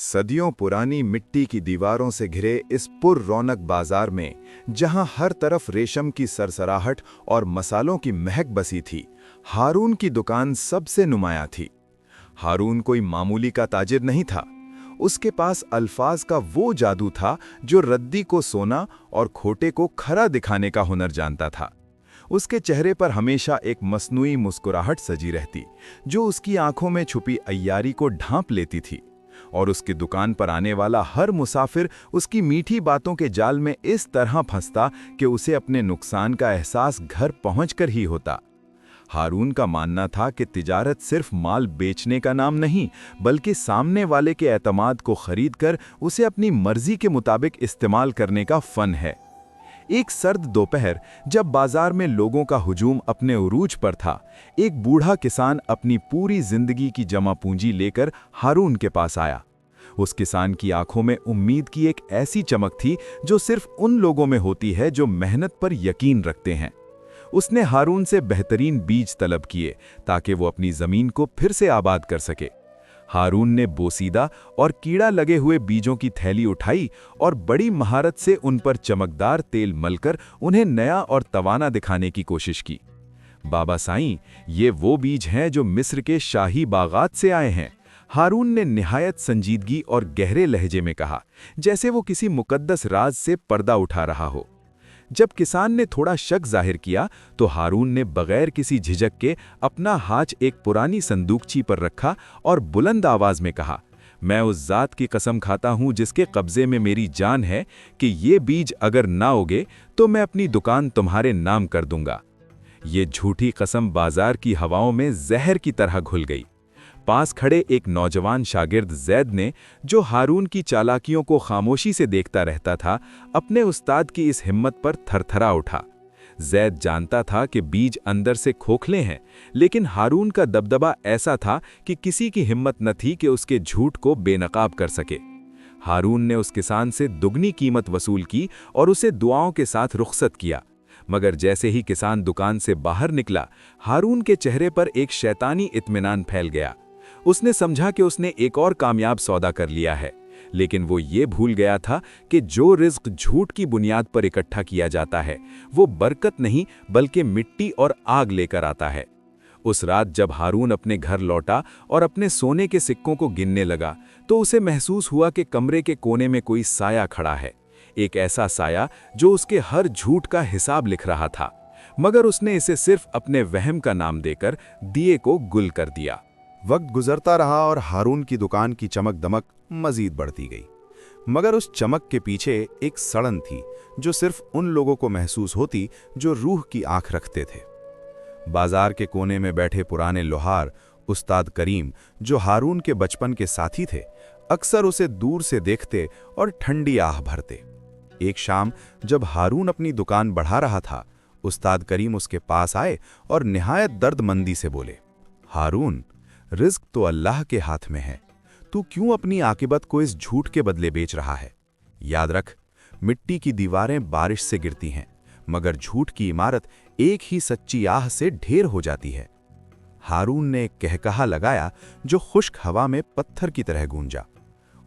सदियों पुरानी मिट्टी की दीवारों से घिरे इस पुर रौनक बाजार में, जहां हर तरफ रेशम की सरसराहट और मसालों की महक बसी थी, हारून की दुकान सबसे नुमाया थी। हारून कोई मामूली का ताजिर नहीं था। उसके पास अल्फाज का वो जादू था जो रद्दी को सोना और खोटे को खरा दिखाने का हुनर जानता था। उसके चेहरे पर हमेशा एक मस्नुई मुस्कुराहट सजी रहती, जो उसकी आंखों में छुपी अय्यारी को ढांप लेती थी। और उसकी दुकान पर आने वाला हर मुसाफिर उसकी मीठी बातों के जाल में इस तरह फंसता कि उसे अपने नुकसान का एहसास घर पहुंचकर ही होता। हारून का मानना था कि तिजारत सिर्फ माल बेचने का नाम नहीं, बल्कि सामने वाले के एतमाद को खरीदकर उसे अपनी मर्जी के मुताबिक इस्तेमाल करने का फन है। एक सर्द दोपहर, जब बाजार में लोगों का हुजूम अपने उरूज पर था, एक बूढ़ा किसान अपनी पूरी जिंदगी की जमा पूंजी लेकर हारून के पास आया। उस किसान की आंखों में उम्मीद की एक ऐसी चमक थी जो सिर्फ उन लोगों में होती है जो मेहनत पर यकीन रखते हैं। उसने हारून से बेहतरीन बीज तलब किए ताकि वो अपनी जमीन को फिर से आबाद कर सके। हारून ने बोसीदा और कीड़ा लगे हुए बीजों की थैली उठाई और बड़ी महारत से उन पर चमकदार तेल मलकर उन्हें नया और तवाना दिखाने की कोशिश की। बाबा साईं, ये वो बीज हैं जो मिस्र के शाही बागात से आए हैं, हारून ने निहायत संजीदगी और गहरे लहजे में कहा, जैसे वो किसी मुकद्दस राज से पर्दा उठा रहा हो। जब किसान ने थोड़ा शक जाहिर किया तो हारून ने बगैर किसी झिझक के अपना हाथ एक पुरानी संदूकची पर रखा और बुलंद आवाज में कहा, मैं उस जात की कसम खाता हूं जिसके कब्जे में मेरी जान है कि ये बीज अगर ना उगे तो मैं अपनी दुकान तुम्हारे नाम कर दूंगा। ये झूठी कसम बाजार की हवाओं में जहर की तरह घुल गई। पास खड़े एक नौजवान शागिर्द जैद ने, जो हारून की चालाकियों को खामोशी से देखता रहता था, अपने उस्ताद की इस हिम्मत पर थरथरा उठा। जैद जानता था कि बीज अंदर से खोखले हैं, लेकिन हारून का दबदबा ऐसा था कि किसी की हिम्मत न थी कि उसके झूठ को बेनकाब कर सके। हारून ने उस किसान से दुगनी कीमत वसूल की और उसे दुआओं के साथ रुखसत किया। मगर जैसे ही किसान दुकान से बाहर निकला, हारून के चेहरे पर एक शैतानी इत्मीनान फैल गया। उसने समझा कि उसने एक और कामयाब सौदा कर लिया है, लेकिन वो ये भूल गया था कि जो रिज़्क झूठ की बुनियाद पर इकट्ठा किया जाता है, वो बरकत नहीं बल्कि मिट्टी और आग लेकर आता है। उस रात जब हारून अपने घर लौटा और अपने सोने के सिक्कों को गिनने लगा, तो उसे महसूस हुआ कि कमरे के कोने में कोई साया खड़ा है, एक ऐसा साया जो उसके हर झूठ का हिसाब लिख रहा था। मगर उसने इसे सिर्फ अपने वहम का नाम देकर दिए को गुल कर दिया। वक्त गुजरता रहा और हारून की दुकान की चमक दमक मजीद बढ़ती गई। मगर उस चमक के पीछे एक सड़न थी जो सिर्फ उन लोगों को महसूस होती जो रूह की आंख रखते थे। बाजार के कोने में बैठे पुराने लोहार उस्ताद करीम, जो हारून के बचपन के साथी थे, अक्सर उसे दूर से देखते और ठंडी आह भरते। एक शाम जब हारून अपनी दुकान बढ़ा रहा था, उस्ताद करीम उसके पास आए और निहायत दर्दमंदी से बोले, हारून, रिज़्क तो अल्लाह के हाथ में है, तू क्यों अपनी आकिबत को इस झूठ के बदले बेच रहा है? याद रख, मिट्टी की दीवारें बारिश से गिरती हैं, मगर झूठ की इमारत एक ही सच्ची आह से ढेर हो जाती है। हारून ने एक कहकहा लगाया जो खुश्क हवा में पत्थर की तरह गूंजा।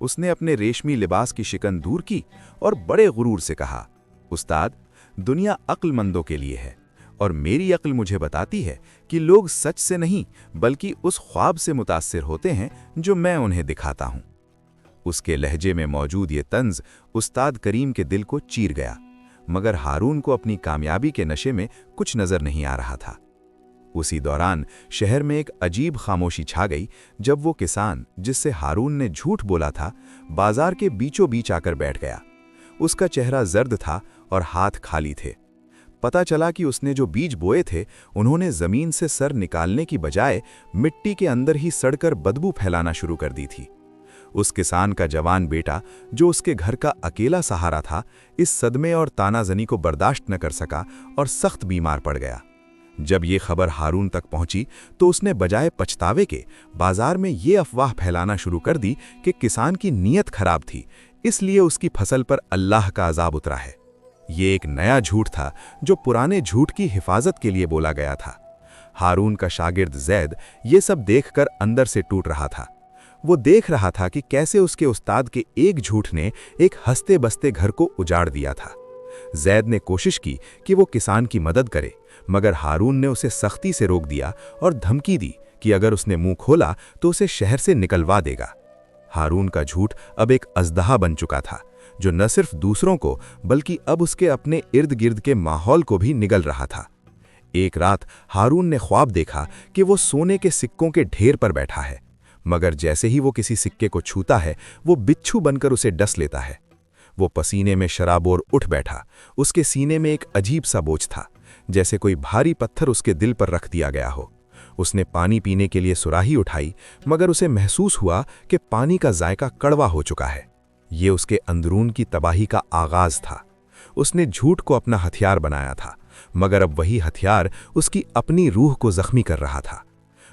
उसने अपने रेशमी लिबास की शिकन दूर की और बड़े गुरूर से कहा, उस्ताद, दुनिया अक्लमंदों के लिए है और मेरी अक्ल मुझे बताती है कि लोग सच से नहीं बल्कि उस ख्वाब से मुतासिर होते हैं जो मैं उन्हें दिखाता हूं। उसके लहजे में मौजूद ये तंज उस्ताद करीम के दिल को चीर गया, मगर हारून को अपनी कामयाबी के नशे में कुछ नजर नहीं आ रहा था। उसी दौरान शहर में एक अजीब खामोशी छा गई जब वो किसान, जिससे हारून ने झूठ बोला था, बाजार के बीचों बीच आकर बैठ गया। उसका चेहरा जर्द था और हाथ खाली थे। पता चला कि उसने जो बीज बोए थे, उन्होंने जमीन से सर निकालने की बजाय मिट्टी के अंदर ही सड़कर बदबू फैलाना शुरू कर दी थी। उस किसान का जवान बेटा, जो उसके घर का अकेला सहारा था, इस सदमे और तानाजनी को बर्दाश्त न कर सका और सख्त बीमार पड़ गया। जब ये खबर हारून तक पहुंची तो उसने बजाय पछतावे के बाजार में ये अफवाह फैलाना शुरू कर दी कि किसान की नीयत खराब थी, इसलिए उसकी फसल पर अल्लाह का अजाब उतरा है। ये एक नया झूठ था जो पुराने झूठ की हिफाजत के लिए बोला गया था। हारून का शागिर्द जैद ये सब देखकर अंदर से टूट रहा था। वो देख रहा था कि कैसे उसके उस्ताद के एक झूठ ने एक हंसते बसते घर को उजाड़ दिया था। जैद ने कोशिश की कि वो किसान की मदद करे, मगर हारून ने उसे सख्ती से रोक दिया और धमकी दी कि अगर उसने मुंह खोला तो उसे शहर से निकलवा देगा। हारून का झूठ अब एक अजदहा बन चुका था, जो न सिर्फ दूसरों को बल्कि अब उसके अपने इर्द गिर्द के माहौल को भी निगल रहा था। एक रात हारून ने ख्वाब देखा कि वो सोने के सिक्कों के ढेर पर बैठा है, मगर जैसे ही वो किसी सिक्के को छूता है वो बिच्छू बनकर उसे डस लेता है। वो पसीने में शराबोर उठ बैठा। उसके सीने में एक अजीब सा बोझ था, जैसे कोई भारी पत्थर उसके दिल पर रख दिया गया हो। उसने पानी पीने के लिए सुराही उठाई, मगर उसे महसूस हुआ कि पानी का जायका कड़वा हो चुका है। ये उसके अंदरून की तबाही का आगाज था। उसने झूठ को अपना हथियार बनाया था, मगर अब वही हथियार उसकी अपनी रूह को जख्मी कर रहा था।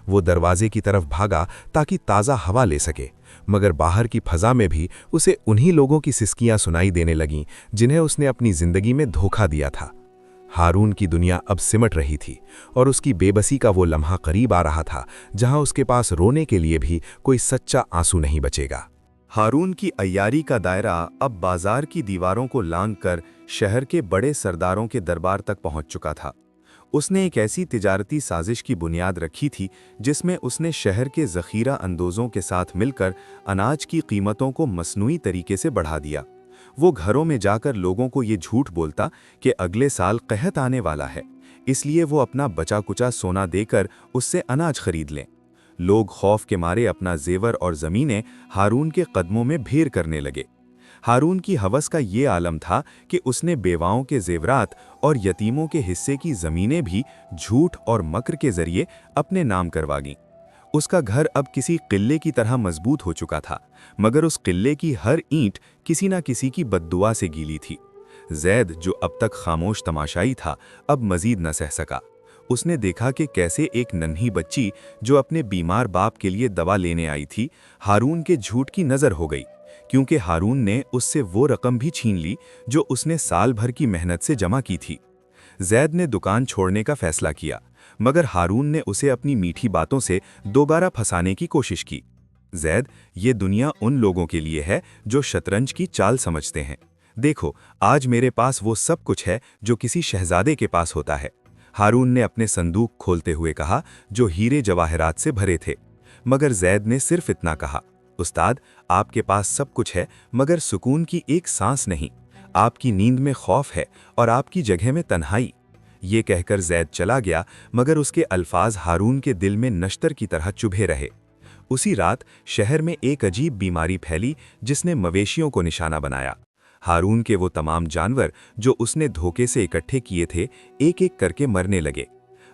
वो दरवाजे की तरफ भागा ताकि ताज़ा हवा ले सके, मगर बाहर की फजा में भी उसे उन्हीं लोगों की सिसकियां सुनाई देने लगीं जिन्हें उसने अपनी जिंदगी में धोखा दिया था। हारून की दुनिया अब सिमट रही थी और उसकी बेबसी का वो लम्हा करीब आ रहा था जहां उसके पास रोने के लिए भी कोई सच्चा आंसू नहीं बचेगा। हारून की अय्यारी का दायरा अब बाजार की दीवारों को लांघकर शहर के बड़े सरदारों के दरबार तक पहुंच चुका था। उसने एक ऐसी तिजारती साजिश की बुनियाद रखी थी जिसमें उसने शहर के ज़ख़ीरा अंदोज़ों के साथ मिलकर अनाज की कीमतों को मसनूई तरीके से बढ़ा दिया। वो घरों में जाकर लोगों को ये झूठ बोलता कि अगले साल क़हत आने वाला है, इसलिए वो अपना बचा कुचा सोना देकर उससे अनाज खरीद लें। लोग खौफ के मारे अपना जेवर और ज़मीनें हारून के कदमों में भेर करने लगे। हारून की हवस का ये आलम था कि उसने बेवाओं के जेवरात और यतीमों के हिस्से की ज़मीनें भी झूठ और मक्र के ज़रिए अपने नाम करवा गईं। उसका घर अब किसी किले की तरह मजबूत हो चुका था, मगर उस किले की हर ईंट किसी न किसी की बद्दुआ से गीली थी। जैद, जो अब तक खामोश तमाशाई था, अब मजीद न सह सका। उसने देखा कि कैसे एक नन्ही बच्ची जो अपने बीमार बाप के लिए दवा लेने आई थी, हारून के झूठ की नज़र हो गई, क्योंकि हारून ने उससे वो रकम भी छीन ली जो उसने साल भर की मेहनत से जमा की थी। जैद ने दुकान छोड़ने का फैसला किया, मगर हारून ने उसे अपनी मीठी बातों से दोबारा फंसाने की कोशिश की। जैद, ये दुनिया उन लोगों के लिए है जो शतरंज की चाल समझते हैं। देखो, आज मेरे पास वो सब कुछ है जो किसी शहजादे के पास होता है। हारून ने अपने संदूक खोलते हुए कहा, जो हीरे जवाहरात से भरे थे। मगर जैद ने सिर्फ इतना कहा, उस्ताद, आपके पास सब कुछ है, मगर सुकून की एक सांस नहीं। आपकी नींद में खौफ है और आपकी जगह में तन्हाई। ये कहकर जैद चला गया, मगर उसके अल्फाज हारून के दिल में नश्तर की तरह चुभे रहे। उसी रात शहर में एक अजीब बीमारी फैली जिसने मवेशियों को निशाना बनाया। हारून के वो तमाम जानवर जो उसने धोखे से इकट्ठे किए थे, एक एक करके मरने लगे।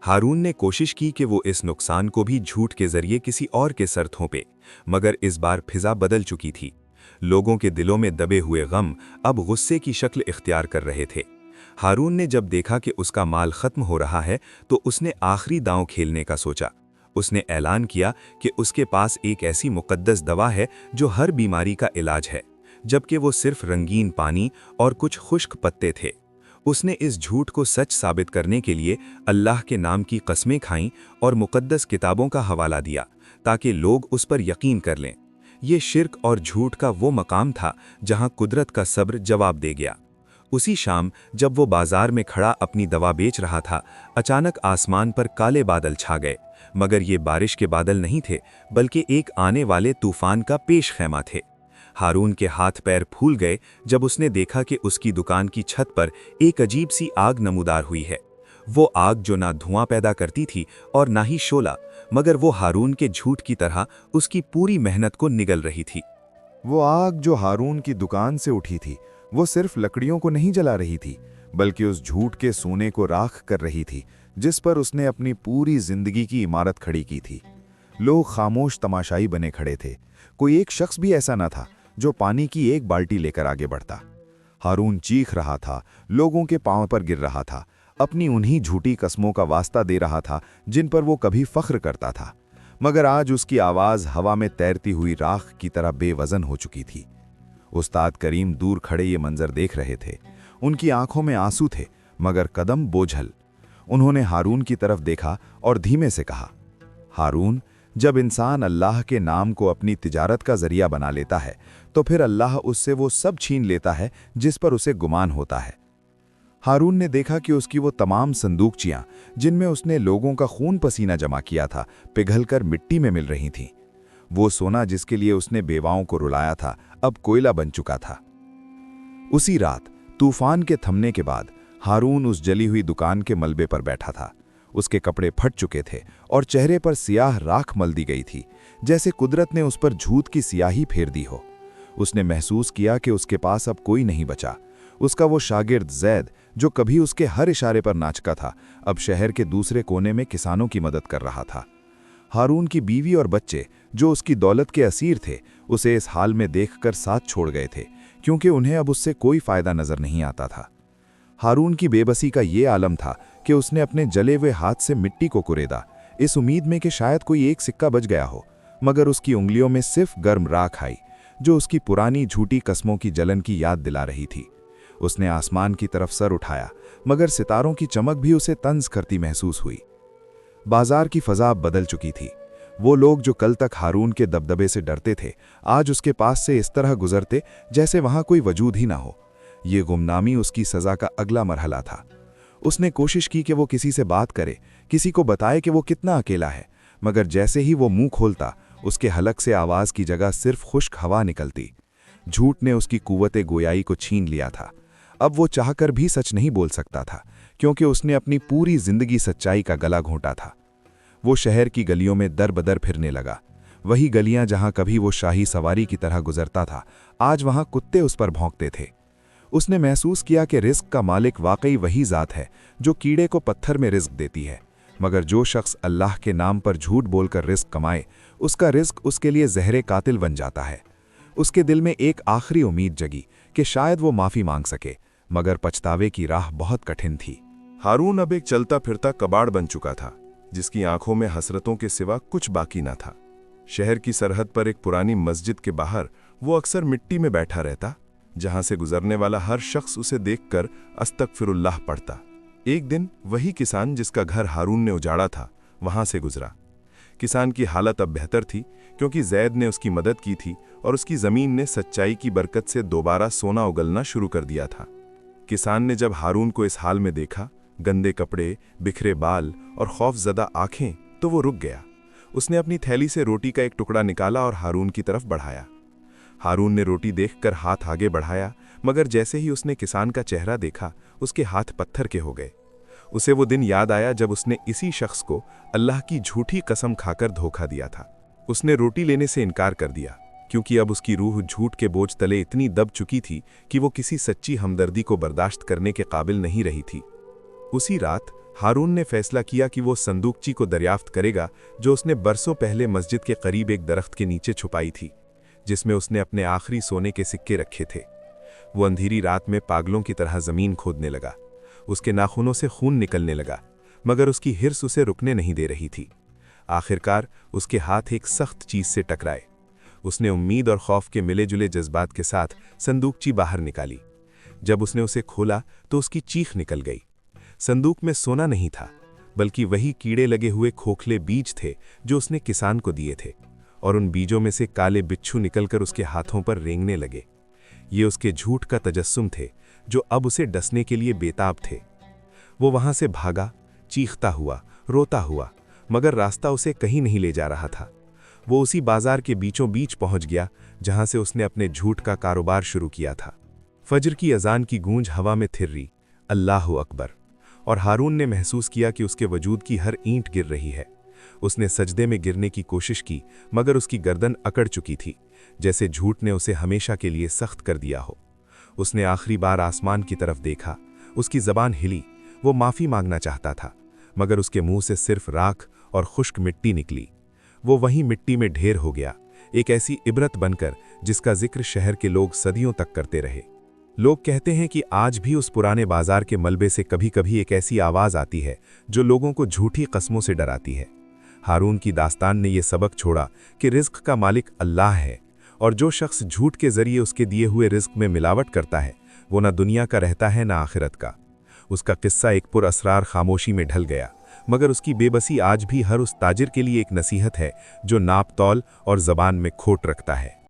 हारून ने कोशिश की कि वो इस नुकसान को भी झूठ के जरिए किसी और के सर थोपे, मगर इस बार फिजा बदल चुकी थी। लोगों के दिलों में दबे हुए गम अब गुस्से की शक्ल इख्तियार कर रहे थे। हारून ने जब देखा कि उसका माल खत्म हो रहा है तो उसने आखिरी दांव खेलने का सोचा। उसने ऐलान किया कि उसके पास एक ऐसी मुकद्दस दवा है जो हर बीमारी का इलाज है, जबकि वो सिर्फ रंगीन पानी और कुछ खुश्क पत्ते थे। उसने इस झूठ को सच साबित करने के लिए अल्लाह के नाम की कस्में खाईं और मुकद्दस किताबों का हवाला दिया ताकि लोग उस पर यकीन कर लें। ये शिर्क और झूठ का वो मकाम था जहां कुदरत का सब्र जवाब दे गया। उसी शाम जब वो बाजार में खड़ा अपनी दवा बेच रहा था, अचानक आसमान पर काले बादल छा गए, मगर ये बारिश के बादल नहीं थे, बल्कि एक आने वाले तूफान का पेश खैमा थे। हारून के हाथ पैर फूल गए जब उसने देखा कि उसकी दुकान की छत पर एक अजीब सी आग नमूदार हुई है। वो आग जो ना धुआं पैदा करती थी और ना ही शोला, मगर वो हारून के झूठ की तरह उसकी पूरी मेहनत को निगल रही थी। वो आग जो हारून की दुकान से उठी थी, वो सिर्फ लकड़ियों को नहीं जला रही थी, बल्कि उस झूठ के सोने को राख कर रही थी जिस पर उसने अपनी पूरी जिंदगी की इमारत खड़ी की थी। लोग खामोश तमाशाई बने खड़े थे। कोई एक शख्स भी ऐसा न था जो पानी की एक बाल्टी लेकर आगे बढ़ता। हारून चीख रहा था, लोगों के पांव पर गिर रहा था, अपनी उन्हीं झूठी कस्मों का वास्ता दे रहा था जिन पर वो कभी फख्र करता था, मगर आज उसकी आवाज़ हवा में तैरती हुई राख की तरह बेवजन हो चुकी थी। उस्ताद करीम दूर खड़े ये मंजर देख रहे थे। उनकी आंखों में आंसू थे, मगर कदम बोझल। उन्होंने हारून की तरफ देखा और धीमे से कहा, हारून, जब इंसान अल्लाह के नाम को अपनी तिजारत का जरिया बना लेता है तो फिर अल्लाह उससे वो सब छीन लेता है जिस पर उसे गुमान होता है। हारून ने देखा कि उसकी वो तमाम संदूकचियां जिनमें उसने लोगों का खून पसीना जमा किया था पिघलकर मिट्टी में मिल रही थीं। वो सोना जिसके लिए उसने बेवाओं को रुलाया था अब कोयला बन चुका था। उसी रात तूफान के थमने के बाद हारून उस जली हुई दुकान के मलबे पर बैठा था। उसके कपड़े फट चुके थे और चेहरे पर सियाह राख मल दी गई थी, जैसे कुदरत ने उस पर झूठ की सियाही फेर दी हो। उसने महसूस किया कि उसके पास अब कोई नहीं बचा। उसका वो शागिर्द जैद, जो कभी उसके हर इशारे पर नाचता था, अब शहर के दूसरे कोने में किसानों की मदद कर रहा था। हारून की बीवी और बच्चे, जो उसकी दौलत के असीर थे, उसे इस हाल में देखकर साथ छोड़ गए थे, क्योंकि उन्हें अब उससे कोई फायदा नजर नहीं आता था। हारून की बेबसी का ये आलम था कि उसने अपने जले हुए हाथ से मिट्टी को कुरेदा, इस उम्मीद में कि शायद कोई एक सिक्का बच गया हो, मगर उसकी उंगलियों में सिर्फ गर्म राख आई, जो उसकी पुरानी झूठी कस्मों की जलन की याद दिला रही थी। उसने आसमान की तरफ सर उठाया, मगर सितारों की चमक भी उसे तंज करती महसूस हुई। बाजार की फजा बदल चुकी थी। वो लोग जो कल तक हारून के दबदबे से डरते थे, आज उसके पास से इस तरह गुजरते जैसे वहां कोई वजूद ही ना हो। ये गुमनामी उसकी सजा का अगला मरहला था। उसने कोशिश की कि वो किसी से बात करे, किसी को बताए कि वो कितना अकेला है, मगर जैसे ही वो मुंह खोलता, उसके हलक से आवाज की जगह सिर्फ खुश्क हवा निकलती। झूठ ने उसकी कुव्वते गोयाई को छीन लिया था। अब वो चाहकर भी सच नहीं बोल सकता था, क्योंकि उसने अपनी पूरी जिंदगी सच्चाई का गला घोंटा था। वो शहर की गलियों में दर बदर फिरने लगा। वही गलियां जहां कभी वो शाही सवारी की तरह गुजरता था, आज वहां कुत्ते उस पर भौंकते थे। उसने महसूस किया कि रिस्क का मालिक वाकई वही ज़ात है जो कीड़े को पत्थर में रिस्क देती है, मगर जो शख्स अल्लाह के नाम पर झूठ बोलकर रिस्क कमाए, उसका रिस्क उसके लिए जहरे कातिल बन जाता है। उसके दिल में एक आखिरी उम्मीद जगी कि शायद वो माफ़ी मांग सके, मगर पछतावे की राह बहुत कठिन थी। हारून अब एक चलता फिरता कबाड़ बन चुका था, जिसकी आंखों में हसरतों के सिवा कुछ बाकी न था। शहर की सरहद पर एक पुरानी मस्जिद के बाहर वो अक्सर मिट्टी में बैठा रहता, जहां से गुजरने वाला हर शख्स उसे देखकर अस्तगफिरुल्लाह पढ़ता। एक दिन वही किसान जिसका घर हारून ने उजाड़ा था, वहां से गुजरा। किसान की हालत अब बेहतर थी, क्योंकि जैद ने उसकी मदद की थी और उसकी ज़मीन ने सच्चाई की बरकत से दोबारा सोना उगलना शुरू कर दिया था। किसान ने जब हारून को इस हाल में देखा, गंदे कपड़े, बिखरे बाल और खौफजदा आंखें, तो वो रुक गया। उसने अपनी थैली से रोटी का एक टुकड़ा निकाला और हारून की तरफ बढ़ाया। हारून ने रोटी देखकर हाथ आगे बढ़ाया, मगर जैसे ही उसने किसान का चेहरा देखा, उसके हाथ पत्थर के हो गए। उसे वो दिन याद आया जब उसने इसी शख्स को अल्लाह की झूठी कसम खाकर धोखा दिया था। उसने रोटी लेने से इनकार कर दिया, क्योंकि अब उसकी रूह झूठ के बोझ तले इतनी दब चुकी थी कि वो किसी सच्ची हमदर्दी को बर्दाश्त करने के काबिल नहीं रही थी। उसी रात हारून ने फैसला किया कि वो संदूकची को दरियाफ्त करेगा, जो उसने बरसों पहले मस्जिद के करीब एक दरख्त के नीचे छुपाई थी, जिसमें उसने अपने आखिरी सोने के सिक्के रखे थे। वो अंधेरी रात में पागलों की तरह जमीन खोदने लगा। उसके नाखूनों से खून निकलने लगा, मगर उसकी हिर्स उसे रुकने नहीं दे रही थी। आखिरकार उसके हाथ एक सख्त चीज से टकराए। उसने उम्मीद और खौफ के मिले जुले जज्बात के साथ संदूकची बाहर निकाली। जब उसने उसे खोला तो उसकी चीख निकल गई। संदूक में सोना नहीं था, बल्कि वही कीड़े लगे हुए खोखले बीज थे जो उसने किसान को दिए थे, और उन बीजों में से काले बिच्छू निकलकर उसके हाथों पर रेंगने लगे। ये उसके झूठ का तजस्सुम थे, जो अब उसे डसने के लिए बेताब थे। वो वहां से भागा, चीखता हुआ, रोता हुआ, मगर रास्ता उसे कहीं नहीं ले जा रहा था। वो उसी बाजार के बीचों बीच पहुंच गया जहां से उसने अपने झूठ का कारोबार शुरू किया था। फजर की अजान की गूंज हवा में थिर्री, अल्लाहु अकबर, और हारून ने महसूस किया कि उसके वजूद की हर ईंट गिर रही है। उसने सजदे में गिरने की कोशिश की, मगर उसकी गर्दन अकड़ चुकी थी, जैसे झूठ ने उसे हमेशा के लिए सख्त कर दिया हो। उसने आखिरी बार आसमान की तरफ देखा। उसकी जबान हिली। वो माफ़ी मांगना चाहता था, मगर उसके मुंह से सिर्फ राख और खुश्क मिट्टी निकली। वो वहीं मिट्टी में ढेर हो गया, एक ऐसी इबरत बनकर जिसका जिक्र शहर के लोग सदियों तक करते रहे। लोग कहते हैं कि आज भी उस पुराने बाजार के मलबे से कभी कभी एक ऐसी आवाज़ आती है जो लोगों को झूठी कस्मों से डराती है। हारून की दास्तान ने यह सबक छोड़ा कि रिज़्क का मालिक अल्लाह है, और जो शख्स झूठ के जरिए उसके दिए हुए रिज़्क में मिलावट करता है, वो ना दुनिया का रहता है ना आखिरत का। उसका किस्सा एक पुरअसरार खामोशी में ढल गया, मगर उसकी बेबसी आज भी हर उस ताजिर के लिए एक नसीहत है जो नाप तौल और ज़बान में खोट रखता है।